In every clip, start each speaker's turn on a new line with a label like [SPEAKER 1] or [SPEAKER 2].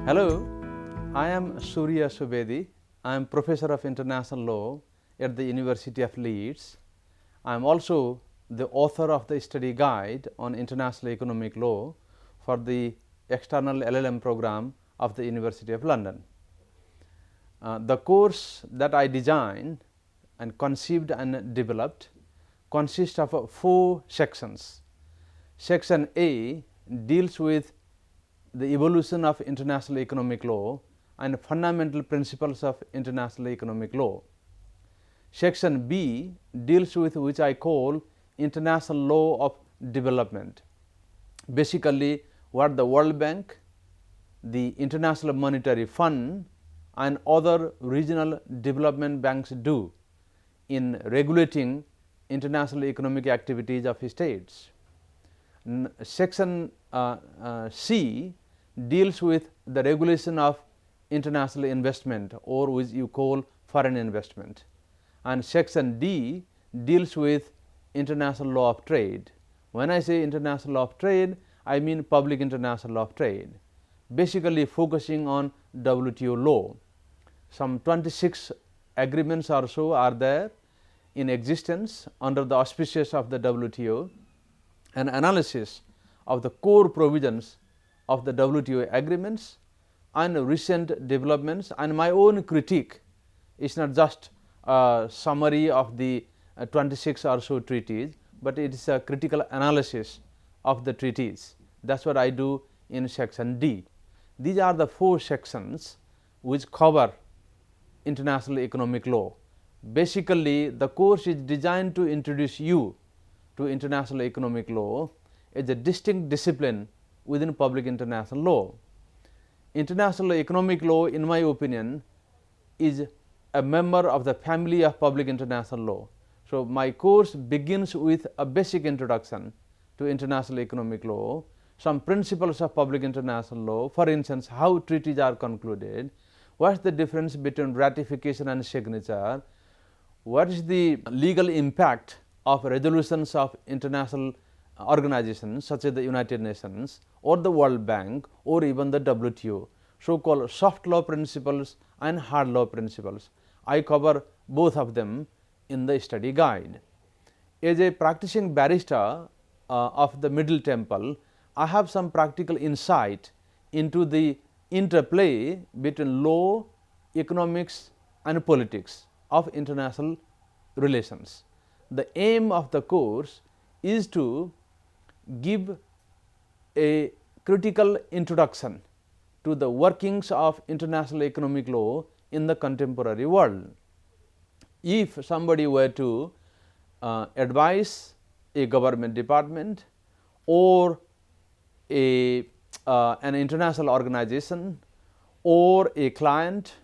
[SPEAKER 1] Hello, I am Surya Subedi. I am Professor of International Law at the University of Leeds. I am also the author of the study guide on international economic law for the external LLM program of the University of London. The course that I designed and conceived and developed consists of 4 sections. Section A deals with the evolution of international economic law and fundamental principles of international economic law. Section B deals with which I call international law of development, basically what the World Bank, the International Monetary Fund and other regional development banks do in regulating international economic activities of states. Section C deals with the regulation of international investment, or which you call foreign investment, and section D deals with international law of trade. When I say international law of trade, I mean public international law of trade, basically focusing on WTO law. Some 26 agreements or so are there in existence under the auspices of the WTO. An analysis of the core provisions of the WTO agreements and recent developments and my own critique is not just a summary of the 26 or so treaties, but it is a critical analysis of the treaties. That is what I do in section D. These are the 4 sections which cover international economic law. Basically, the course is designed to introduce you to international economic law as a distinct discipline within public international law. International economic law, in my opinion, is a member of the family of public international law. So, my course begins with a basic introduction to international economic law, some principles of public international law, for instance, how treaties are concluded, what is the difference between ratification and signature, what is the legal impact of resolutions of international organizations such as the United Nations or the World Bank or even the WTO, so called soft law principles and hard law principles. I cover both of them in the study guide. As a practicing barrister of the Middle Temple, I have some practical insight into the interplay between law, economics and politics of international relations. The aim of the course is to give a critical introduction to the workings of international economic law in the contemporary world. If somebody were to advise a government department or an international organization or a client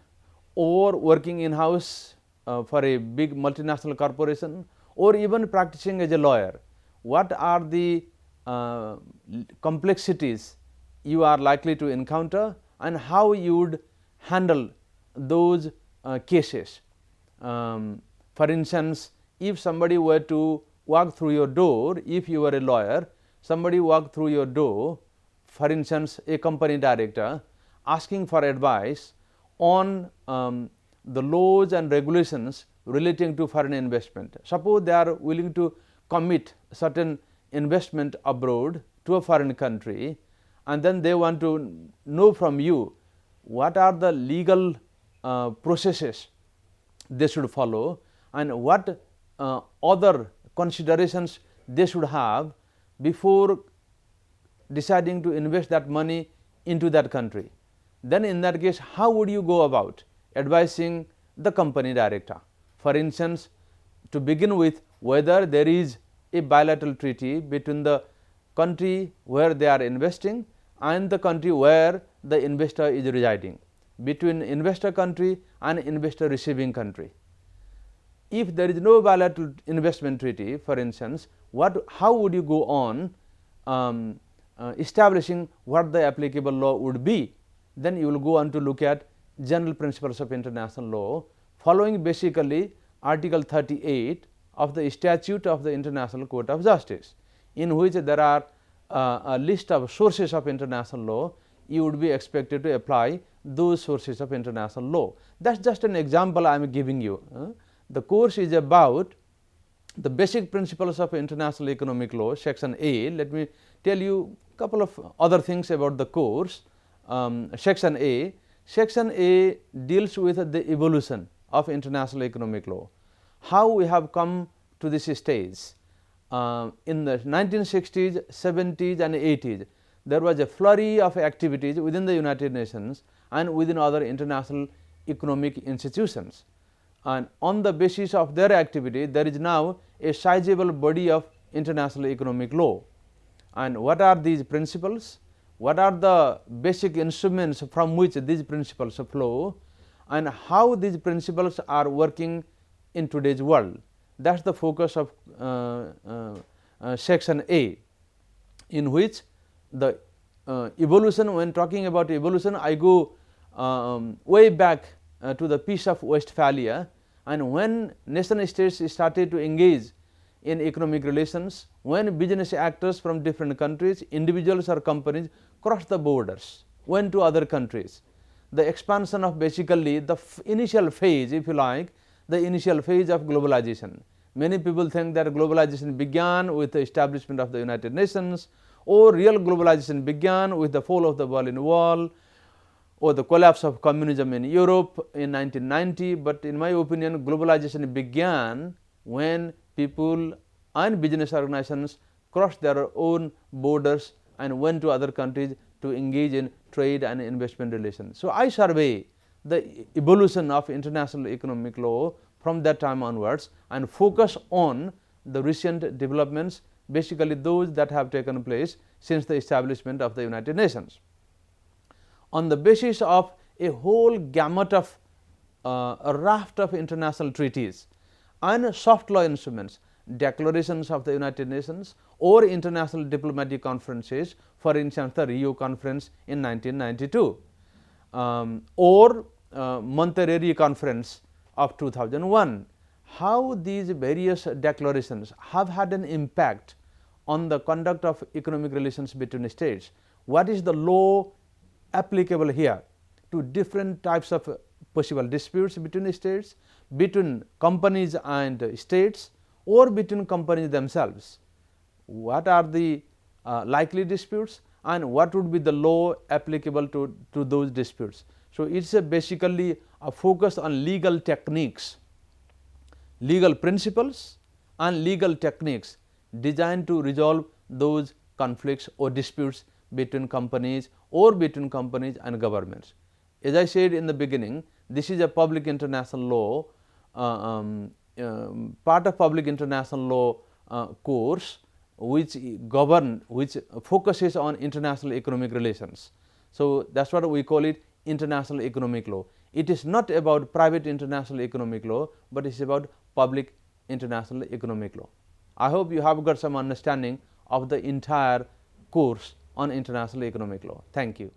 [SPEAKER 1] or working in house for a big multinational corporation or even practicing as a lawyer, what are the complexities you are likely to encounter and how you would handle those cases. For instance, if somebody were to walk through your door, if you were a lawyer, somebody walked through your door, for instance, a company director asking for advice on the laws and regulations relating to foreign investment. Suppose they are willing to commit certain investment abroad to a foreign country, and then they want to know from you what are the legal processes they should follow and what other considerations they should have before deciding to invest that money into that country. Then in that case, how would you go about advising the company director? For instance, to begin with, whether there is a bilateral treaty between the country where they are investing and the country where the investor is residing, between investor country and investor receiving country. If there is no bilateral investment treaty, for instance, how would you go on establishing what the applicable law would be? Then you will go on to look at general principles of international law, following basically Article 38 of the Statute of the International Court of Justice, in which there are a list of sources of international law you would be expected to apply those sources of international law. That is just an example I am giving you. The course is about the basic principles of international economic law, section A. Let me tell you a couple of other things about the course. Section A. Section A deals with the evolution of international economic law, how we have come to this stage. In the 1960s, 70s and 80s, there was a flurry of activities within the United Nations and within other international economic institutions. And on the basis of their activity, there is now a sizable body of international economic law. And what are these principles? What are the basic instruments from which these principles flow, and how these principles are working in today's world? That is the focus of section A, in which the evolution, when talking about evolution, I go way back to the Peace of Westphalia, and when nation states started to engage in economic relations, when business actors from different countries, individuals or companies crossed the borders, went to other countries. The expansion of basically the initial phase, if you like, the initial phase of globalization. Many people think that globalization began with the establishment of the United Nations, or real globalization began with the fall of the Berlin Wall, or the collapse of communism in Europe in 1990, but in my opinion, globalization began when people and business organizations crossed their own borders and went to other countries to engage in trade and investment relations. So, I survey the evolution of international economic law from that time onwards and focus on the recent developments, basically those that have taken place since the establishment of the United Nations. On the basis of a whole gamut of a raft of international treaties and soft law instruments, declarations of the United Nations or international diplomatic conferences, for instance the Rio conference in 1992 or Monterrey conference of 2001, how these various declarations have had an impact on the conduct of economic relations between states. What is the law applicable here to different types of possible disputes between states, between companies and states, or between companies themselves? What are the likely disputes, and what would be the law applicable to those disputes? So, it is basically a focus on legal techniques, legal principles and legal techniques designed to resolve those conflicts or disputes between companies or between companies and governments. As I said in the beginning, this is a public international law, part of public international law course which focuses on international economic relations. So, that is what we call it international economic law. It is not about private international economic law, but it is about public international economic law. I hope you have got some understanding of the entire course on international economic law. Thank you.